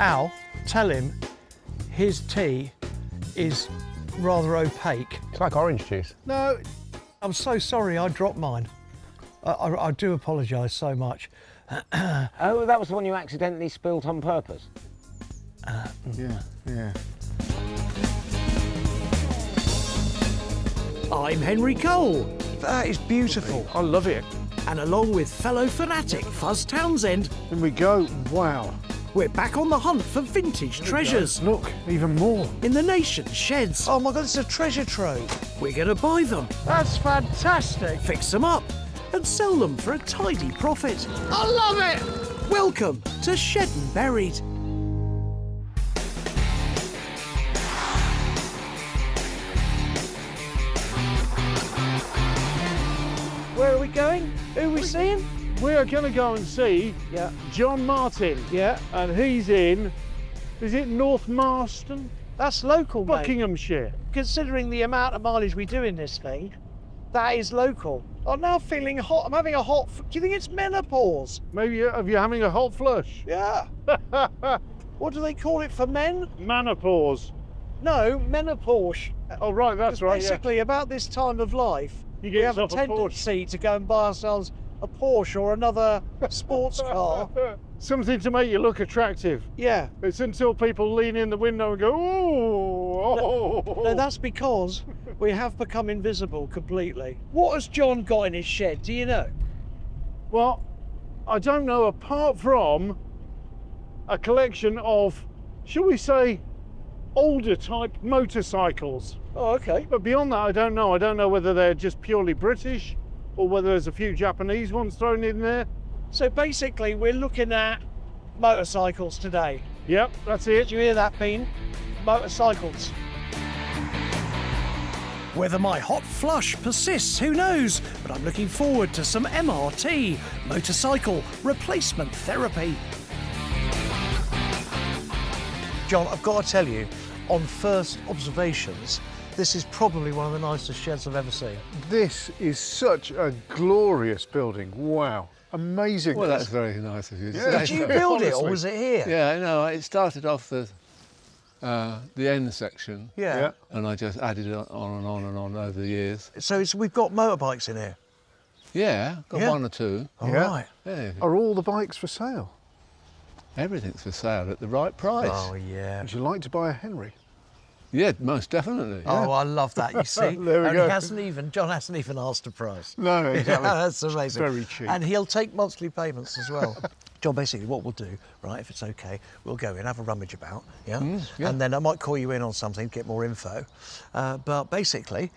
Al, tell him his tea is rather opaque. It's like orange juice. No, I'm so sorry I dropped mine. I do apologise so much. Oh, that was the one you accidentally spilled on purpose? Yeah. I'm Henry Cole, That is beautiful. I love it. and along with fellow fanatic Fuzz Townsend, In we go. Wow. we're back on the hunt for vintage treasures Look, even more. in the nation's sheds. Oh my God, it's a treasure trove. We're going to buy them, That's fantastic. fix them up, and sell them for a tidy profit. I love it. Welcome to Shed and Buried. Where are we going? Who are we seeing? We are going to go and see John Martin. Yeah. And he's in, is it North Marston? That's local, mate. Buckinghamshire. Considering the amount of mileage we do in this thing, that is local. I'm now feeling hot. I'm having a hot... Do you think it's menopause? Maybe you're having a hot flush. Yeah. What do they call it for men? Menopause. No, menopause. Oh, right, that's right, yeah. Basically, about this time of life, You we get have a yourself a Porsche. tendency to go and buy ourselves a Porsche or another sports car. Something to make you look attractive. Yeah. It's until people lean in the window and go, oh. No, that's because we have become invisible completely. What has John got in his shed? Do you know? Well, I don't know, apart from a collection of, shall we say, older type motorcycles. Oh, okay. But beyond that, I don't know. I don't know whether they're just purely British or whether there's a few Japanese ones thrown in there. So basically, we're looking at motorcycles today. Yep, that's it. Did you hear that, Bean? Motorcycles. Whether my hot flush persists, who knows? But I'm looking forward to some MRT, motorcycle replacement therapy. John, I've got to tell you, on first observations, this is probably one of the nicest sheds I've ever seen. This is such a glorious building. Wow. Amazing. Well, that's very nice of you to Yeah. say. Did you so. build it, or honestly. was it here? Yeah, no, it started off the end section, Yeah. and I just added it on and on and on over the years. So we've got motorbikes in here. Yeah, got Yeah. one or two. All Yeah. right. Yeah, Are all the bikes for sale? everything's for sale at the right price. Oh, yeah. Would you like to buy a Henry? Yeah, most definitely. Oh, I love that, you see. There we and go. John hasn't even asked a price. No, exactly. That's amazing. Very cheap. And he'll take monthly payments as well. John, basically what we'll do, right, if it's okay, we'll go in, have a rummage about, yeah? yeah. And then I might call you in on something to get more info. But basically,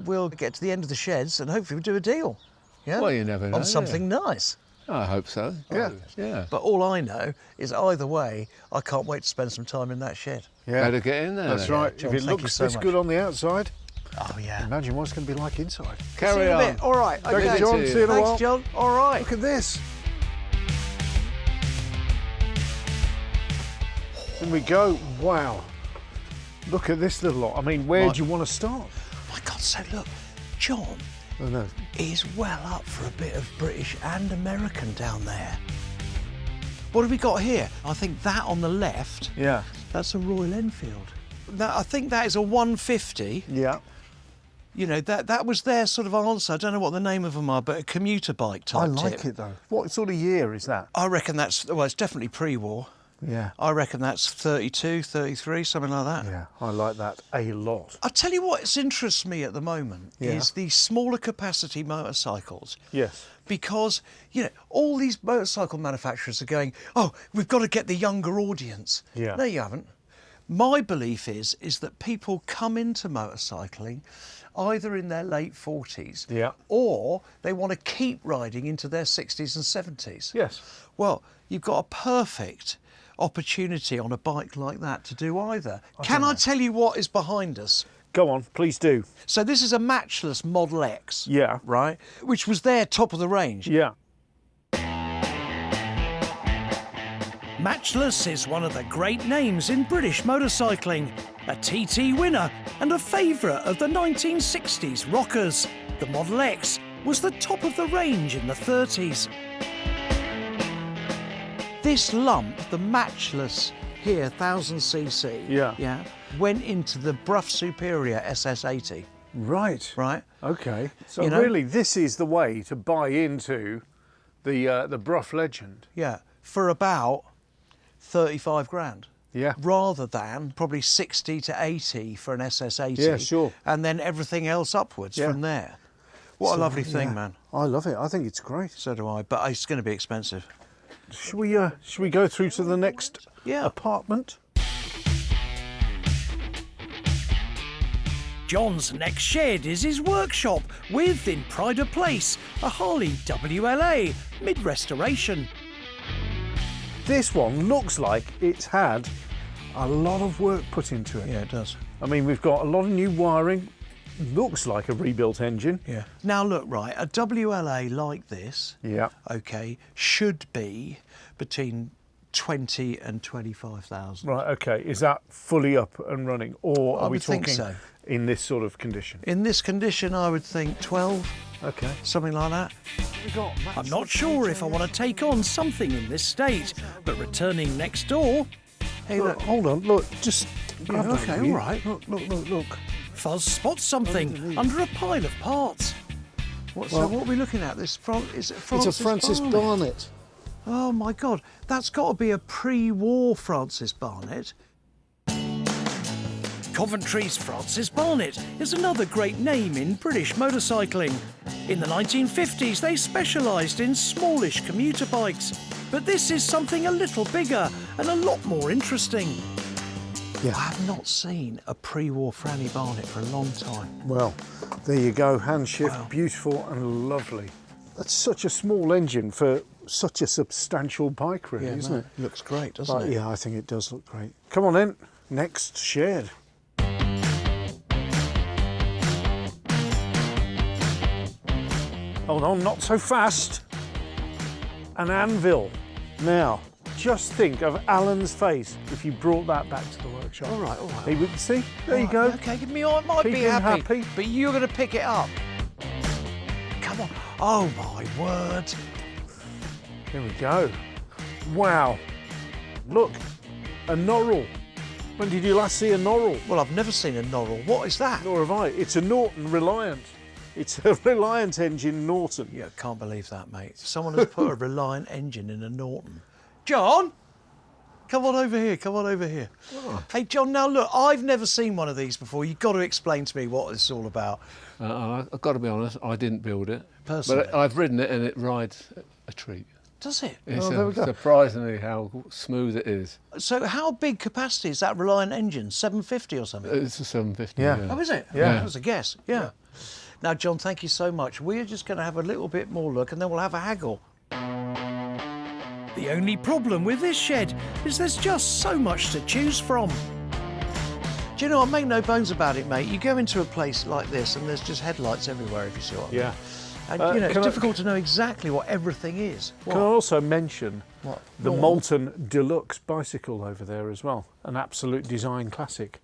we'll get to the end of the sheds and hopefully we'll do a deal. Yeah? Well, you never know, On yeah. something nice. I hope so. Yeah. Yeah. But all I know is either way, I can't wait to spend some time in that shed. Yeah. Better get in there. That's then. right. John, if it thank you looks so this much. good on the outside, Oh, yeah. imagine what it's going to be like inside. See Carry you in a on. bit. All right. Thank Okay. you, John. to you. See you in a while. Thanks, John. All right. Look at this. In we go. Wow. Look at this little lot. I mean, where do you want to start? My God, so look, John Oh, no. is well up for a bit of British and American down there. What have we got here? I think that on the left, Yeah. that's a Royal Enfield. I think that is a 150. Yeah. You know, that was their sort of answer. I don't know what the name of them are, but a commuter bike type I like tip. it though. What sort of year is that? I reckon that's, well, it's definitely pre-war. Yeah. I reckon that's 32, 33, something like that. Yeah, I like that a lot. I'll tell you what interests me at the moment Yeah. is the smaller capacity motorcycles. Yes. Because, you know, all these motorcycle manufacturers are going, oh, we've got to get the younger audience. Yeah. No, you haven't. My belief is that people come into motorcycling either in their late 40s Yeah. or they want to keep riding into their 60s and 70s. Yes. Well, you've got a perfect opportunity on a bike like that to do either. Can I tell you what is behind us? Go on, please do. So this is a Matchless Model X. Yeah. Right? Which was their top of the range. Yeah. Matchless is one of the great names in British motorcycling, a TT winner and a favourite of the 1960s rockers. The Model X was the top of the range in the 30s. This lump, the Matchless here, 1000cc. Yeah. Went into the Brough Superior SS80. Right. Right. Okay. So You know? really, this is the way to buy into the Brough legend. Yeah. For about 35 grand. Yeah. Rather than probably 60 to 80 for an SS80. Yeah, sure. And then everything else upwards Yeah. from there. What a lovely thing, Yeah. man. I love it. I think it's great. So do I. But it's going to be expensive. Should we go through to the next apartment? John's next shed is his workshop with, in Pride of Place, a Harley WLA mid-restoration. This one looks like it's had a lot of work put into it. Yeah, it does. I mean, we've got a lot of new wiring. Looks like a rebuilt engine. Yeah. Now look, right, a WLA like this, Yeah. okay, should be between 20 and 25,000. Right, okay. Is that fully up and running? Or I are we would think talking so. in this sort of condition? In this condition, I would think 12, Okay. something like that. I'm not sure if I want to take on something in this state, but returning next door, Hey, Look, look. hold on. Look, just grab that, okay, will you? all right. Look. Fuzz spots something under a pile of parts. So what are we looking at? This is it It's Francis a Francis Barnett. Oh my God, that's got to be a pre-war Francis Barnett. Coventry's Francis Barnett is another great name in British motorcycling. In the 1950s, they specialised in smallish commuter bikes, but this is something a little bigger and a lot more interesting. I have not seen a pre-war Franny Barnett for a long time. Well, there you go. Hand shift, Wow. beautiful and lovely. That's such a small engine for such a substantial bike, really, isn't no, it? Looks great, doesn't But it? yeah, I think it does look great. Come on then. Next shed. Hold on, not so fast. An anvil. Now, just think of Alan's face if you brought that back to the workshop. All right, all right. He would see. There you Right, go. Okay, give me. I might Keep be him happy, happy. but you're going to pick it up. Come on. Oh my word! Here we go. Wow. Look, a Norrell. When did you last see a Norrell? Well, I've never seen a Norrell. What is that? Nor have I. It's a Norton Reliant. It's a Reliant engine Norton. Yeah, can't believe that, mate. Someone has put a Reliant engine in a Norton. John, come on over here. Come on over here. Hey, John. Now look, I've never seen one of these before. You've got to explain to me what it's all about. I've got to be honest, I didn't build it. Personally. But I've ridden it and it rides a treat. Does it? It's there we go. surprisingly how smooth it is. So how big capacity is that Reliant engine? 750 or something? It's a 750. Yeah. Oh, is it? Yeah. That was a guess. Yeah. Now, John, thank you so much. We're just going to have a little bit more look and then we'll have a haggle. The only problem with this shed is there's just so much to choose from. Do you know what? Make no bones about it, mate. You go into a place like this and there's just headlights everywhere, if you see what I mean. Yeah. And, you know, it's can I- difficult to know exactly what everything is. Can I also mention What? the Norton? Moulton Deluxe bicycle over there as well? An absolute design classic.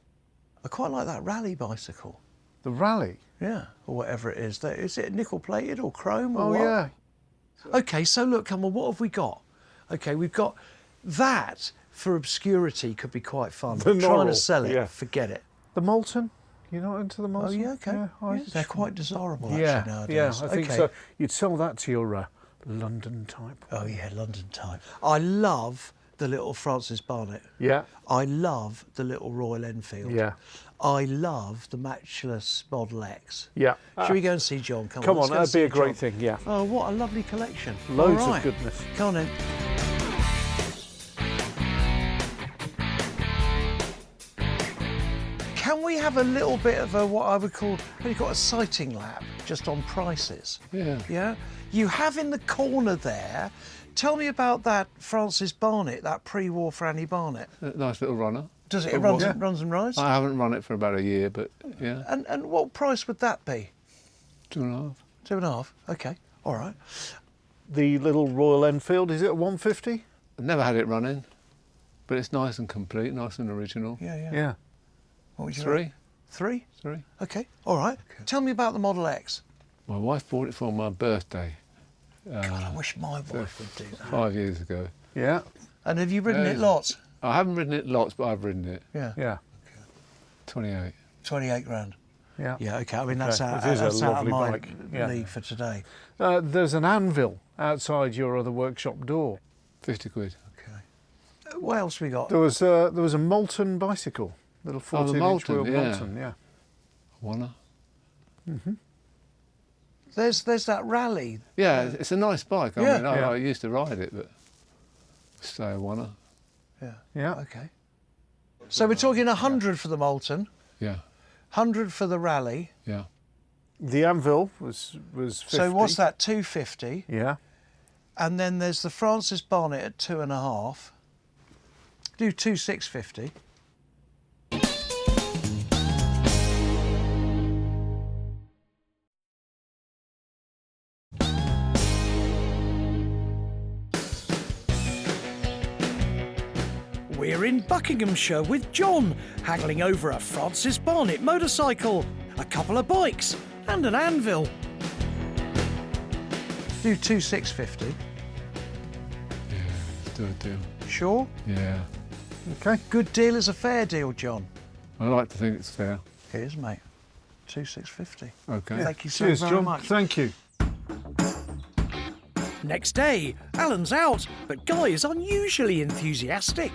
I quite like that rally bicycle. The Rally. Yeah, or whatever it is. Is it nickel plated or chrome or Oh, what? yeah. Okay, so look, come on, what have we got? Okay, we've got that for obscurity could be quite fun. The But trying to Norrell, sell it, yeah. forget it. The Moulton. You're not into the Oh, Moulton? yeah, okay. Yeah, they're quite desirable Yeah, actually nowadays. yeah, I think Okay. so. You'd sell that to your London type. Oh yeah, London type. I love the little Francis Barnett. Yeah, I love the little Royal Enfield. yeah, I love the matchless Model X. yeah. Should we go and see John? Come let's on, go and that'd see be a John. great thing, yeah. Oh, what a lovely collection. Loads All of right. goodness. Come on then. Can we have a little bit of a, what I would call, you've got a sighting lap just on prices? Yeah. Yeah? You have in the corner there, tell me about that Francis Barnett, that pre-war Franny Barnett. A nice little runner. Does it? It It runs, was. runs and rides? I haven't run it for about a year, but yeah, And what price would that be? 2.5. 2.5? Okay, all right. The little Royal Enfield, is it a 150? I've never had it running, but it's nice and complete, nice and original. Yeah, yeah. Yeah. What would you Three. rate? 3? 3. Okay, all right. Tell me about the Model X. My wife bought it for my birthday God, I wish my wife would do that. 5 years ago. Yeah. And have you ridden Yeah. it lots? I haven't ridden it lots, but I've ridden it. Yeah. Yeah. 28. 28 grand. Yeah. Yeah, okay. I mean, that's Okay. out, It is a that's out of lovely my bike. Yeah. league for today. There's an anvil outside your other workshop door. 50 quid. Okay. What else we got? There was a Moulton bicycle, little 14-inch Moulton, wheel yeah. Moulton. Yeah. Wanna? There's that rally. Yeah, it's a nice bike. I Yeah. mean, I, Yeah. I used to ride it, but stay a wanna. Yeah. Yeah. Okay. So we're talking 100 for the Moulton, Yeah, 100 for the rally. yeah. The anvil was 50. So what's that? 250. Yeah. And then there's the Francis Barnett at 2.5. Do 2,650. We're in Buckinghamshire with John, haggling over a Francis Barnett motorcycle, a couple of bikes, and an anvil. Do 2,650. Let's do a deal. Sure. Yeah. Okay. Good deal is a fair deal, John. I like to think it's fair. Here's, mate. 2,650. Okay. Thank you so Cheers, very John. much. Thank you. Next day, Alan's out, but Guy is unusually enthusiastic.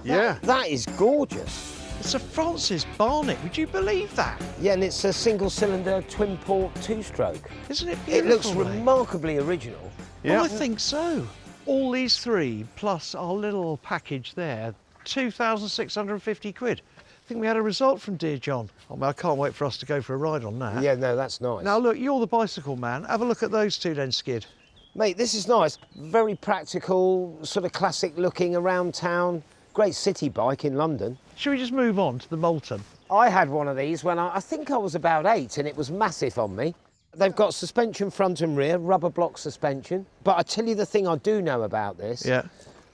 Yeah. That is gorgeous. It's a Francis Barnett. Would you believe that? Yeah, and it's a single-cylinder twin-port two-stroke. Isn't it It looks beautiful, mate? remarkably original. Yeah. Well, I think so. All these three, plus our little package there, 2,650 quid. I think we had a result from dear John. I mean, I can't wait for us to go for a ride on that. Yeah, no, that's nice. Now, look, you're the bicycle man. Have a look at those two then, Skid. Mate, this is nice. Very practical, sort of classic-looking around town. Great city bike in London. Shall we just move on to the Moulton? I had one of these when I think I was about 8 and it was massive on me. They've got suspension front and rear, rubber block suspension. But I tell you the thing I do know about this, Yeah.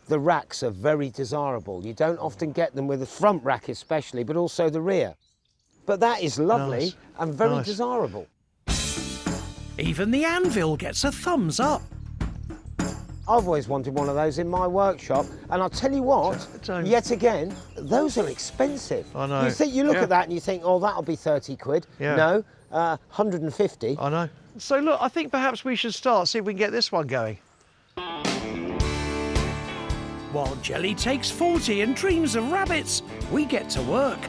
the racks are very desirable. You don't often get them with the front rack especially, but also the rear. But that is lovely Nice. and very Nice. desirable. Even the anvil gets a thumbs up. I've always wanted one of those in my workshop, and I'll tell you what, Don't- yet again, those are expensive. I know. You look Yeah. at that and you think, oh, that'll be 30 quid. Yeah. No, 150. I know. So, look, I think perhaps we should start, see if we can get this one going. While Jelly takes 40 and dreams of rabbits, we get to work.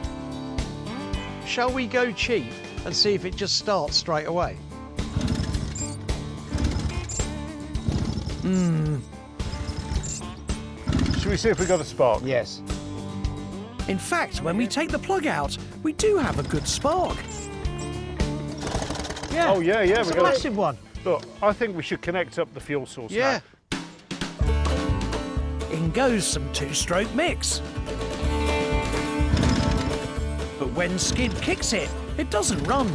Shall we go cheap and see if it just starts straight away? Should we see if we got a spark? Yes. In fact, when we take the plug out, we do have a good spark. Yeah. Oh, yeah, yeah. It's we a got massive one. Look, I think we should connect up the fuel source Yeah. now. In goes some two-stroke mix. But when Skid kicks it, it doesn't run.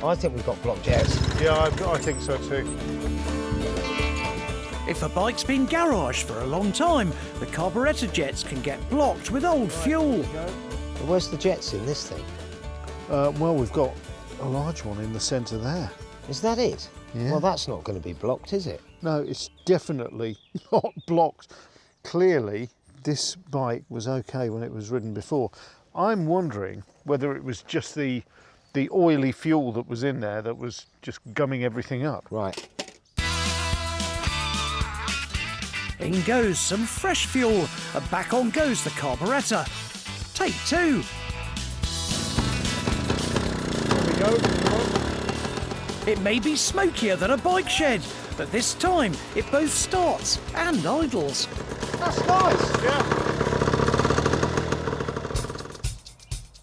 I think we've got blocked jets. Yeah, I think so too. If a bike's been garaged for a long time, the carburettor jets can get blocked with old fuel. Where's the jets in this thing? Well, we've got a large one in the centre there. Is that it? Yeah. Well, that's not going to be blocked, is it? No, it's definitely not blocked. Clearly, this bike was okay when it was ridden before. I'm wondering whether it was just the oily fuel that was in there that was just gumming everything up. Right. In goes some fresh fuel, and back on goes the carburettor. Take two. There we go. It may be smokier than a bike shed, but this time it both starts and idles. That's nice. Yeah.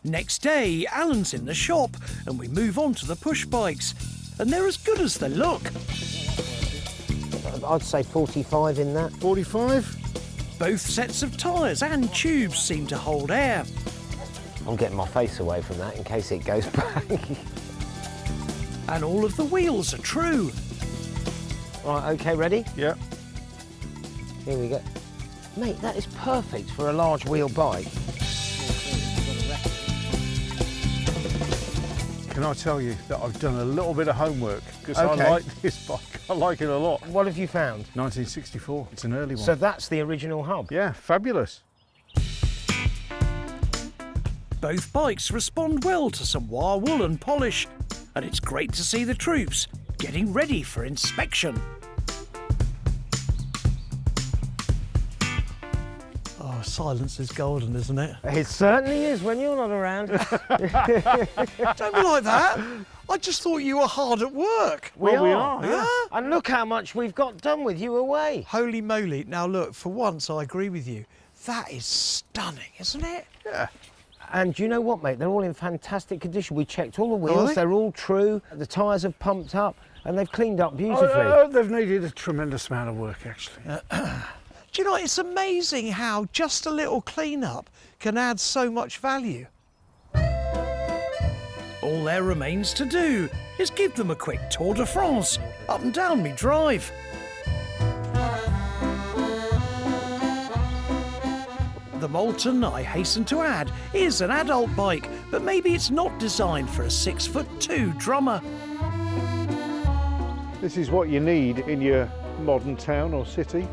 Next day, Alan's in the shop, and we move on to the push bikes. And they're as good as they look. I'd say 45 in that. 45? Both sets of tyres and tubes seem to hold air. I'm getting my face away from that in case it goes back. And all of the wheels are true. Right, OK, ready? Yeah. Here we go. Mate, that is perfect for a large wheel bike. Can I tell you that I've done a little bit of homework because I Okay. like this bike. I like it a lot. What have you found? 1964. It's an early one. So that's the original hub. Yeah, fabulous. Both bikes respond well to some wire wool and polish, and it's great to see the troops getting ready for inspection. Oh, silence is golden, isn't it? It certainly is when you're not around. Don't be like that. I just thought you were hard at work. We Well, we are. are, yeah. And look how much we've got done with you away. Holy moly. Now look, for once I agree with you. That is stunning, isn't it? And do you know what, mate? They're all in fantastic condition. We checked all the Are wheels. they? They're all true. The tyres have pumped up and they've cleaned up beautifully. They've needed a tremendous amount of work, actually. Do you know, it's amazing how just a little clean-up can add so much value. All there remains to do is give them a quick Tour de France up and down me drive. The Moulton, I hasten to add, is an adult bike, but maybe it's not designed for a 6'2" drummer. This is what you need in your modern town or city.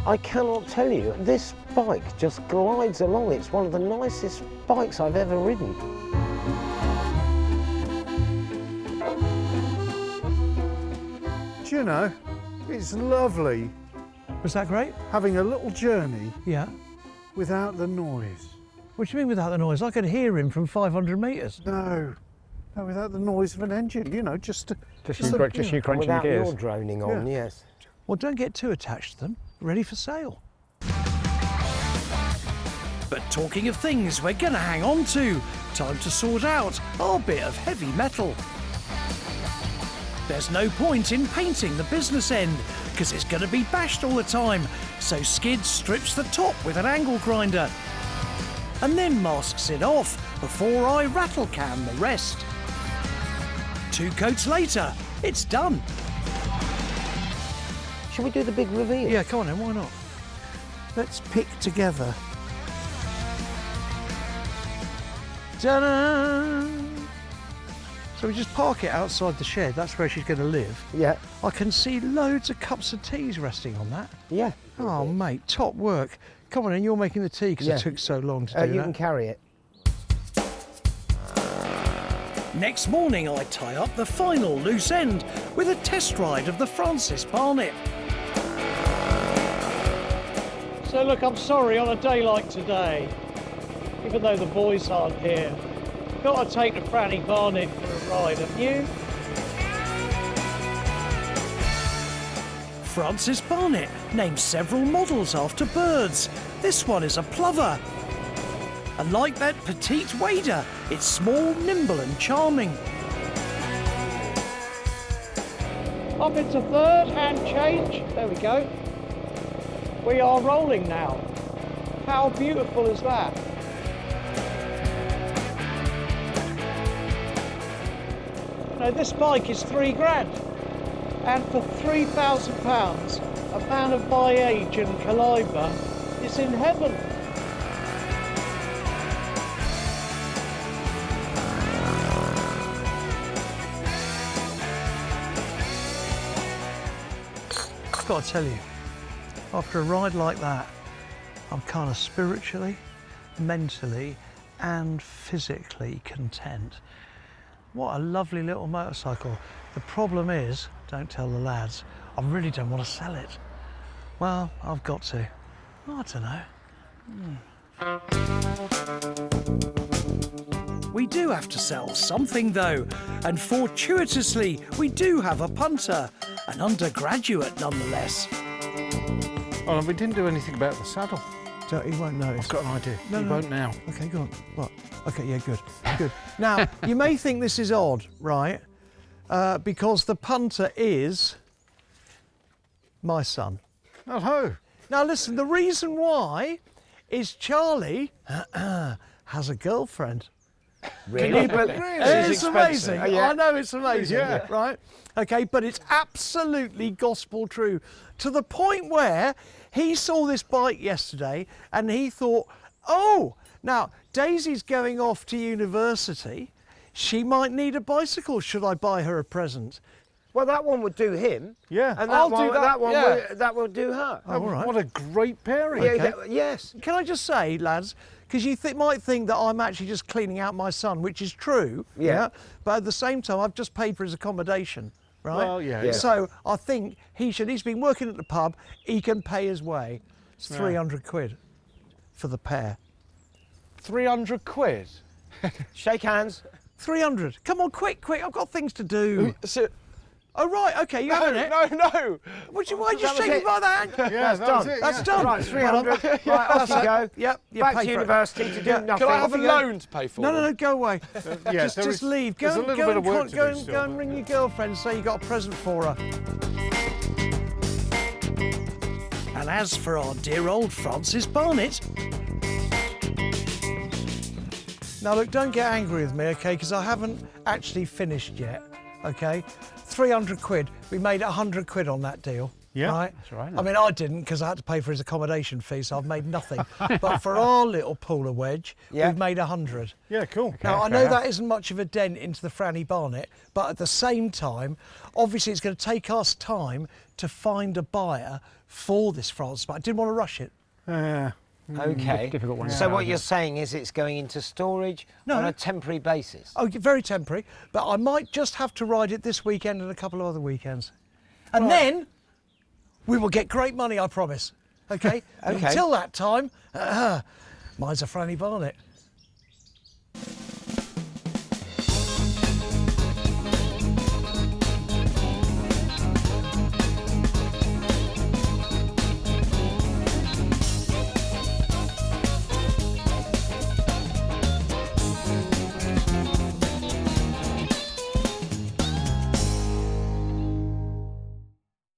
I cannot tell you, this bike just glides along. It's one of the nicest bikes I've ever ridden. Do you know, it's lovely Was that great? having a little journey Yeah. without the noise. What do you mean without the noise? I could hear him from 500 metres. No, without the noise of an engine, you know, just Just the- you crunching the Without gears. your droning on, Yeah. yes. Well, don't get too attached to them. Ready for sale. But talking of things we're gonna hang on to, time to sort out our bit of heavy metal. There's no point in painting the business end, because it's gonna be bashed all the time, so Skid strips the top with an angle grinder, and then masks it off before I rattle can the rest. 2 coats later, it's done. Shall we do the big reveal? Yeah, come on then, why not? Let's pick together. Ta-da! So we just park it outside the shed, that's where she's going to live. Yeah. I can see loads of cups of teas resting on that. Yeah. Oh, mate, top work. Come on, and you're making the tea because Yeah. it took so long to do You that. can carry it. Next morning, I tie up the final loose end with a test ride of the Francis Barnet. So look, I'm sorry, on a day like today, even though the boys aren't here, got to take the Franny Barnet for a ride, haven't you? Francis Barnet named several models after birds. This one is a plover. And like that petite wader, it's small, nimble and charming. Up into third, hand change. There we go. We are rolling now. How beautiful is that? Now this bike is £3,000, and for £3,000, a man of my age and calibre is in heaven. I've got to tell you, after a ride like that, I'm kind of spiritually, mentally and physically content. What a lovely little motorcycle. The problem is, don't tell the lads, I really don't want to sell it. Well, I've got to. I don't know. We do have to sell something though, and fortuitously we do have a punter, an undergraduate nonetheless. Oh, we didn't do anything about the saddle. He won't notice. I've got an idea. No, He no. won't now. Okay, go on. What? Okay, yeah, good, good. Now, you may think this is odd, right? Because the punter is my son. Oh, ho. Now, listen, the reason why is Charlie has a girlfriend. Really? Can you believe It's amazing. I know it's amazing, Yeah. right? Okay, but it's absolutely gospel true to the point where he saw this bike yesterday and he thought, oh, Now, Daisy's going off to university. She might need a bicycle. Should I buy her a present? Well, that one would do him. Yeah. And I'll that do one, that, one yeah. that will do her. Oh, all right. What a great pairing. Yeah, Okay. yes. Can I just say, lads, because you might think that I'm actually just cleaning out my son, which is true. Yeah. But at the same time, I've just paid for his accommodation, right? Well, yeah, Yeah. So I think he's been working at the pub, he can pay his way. It's 300 quid for the pair. 300 quid. Shake hands. 300. Come on, quick, I've got things to do. So, Oh, right, okay, you having it? no. Why you That just was shake me it. by the hand? Yeah, That's that was done. it, That's yeah. done. Right, 300. Right, off you go. Yep, you Back pay to for it. university to do Yeah. nothing. Can I have a Off you go. loan to pay for No, them? go away. Yeah, just there just is- leave. there's a little bit of work to do still, go and but- ring your girlfriend, say you got a present for her. And as for our dear old Francis Barnett, Now, look, don't get angry with me, OK, because I haven't actually finished yet, OK? 300 quid. We made 100 quid on that deal. Yeah, right? that's right. I mean, I didn't because I had to pay for his accommodation fee, so I've made nothing. But for our little Pooler wedge, Yeah. we've made 100. Yeah, cool. Now, I know that isn't much of a dent into the Franny Barnett, but at the same time, obviously it's going to take us time to find a buyer for this Francis, but I didn't want to rush it. Okay. difficult one. So what you're saying is it's going into storage No. on a temporary basis. Oh, very temporary, but I might just have to ride it this weekend and a couple of other weekends. And then we will get great money, I promise. Okay? Okay. Until that time, mine's a Franny Barnett.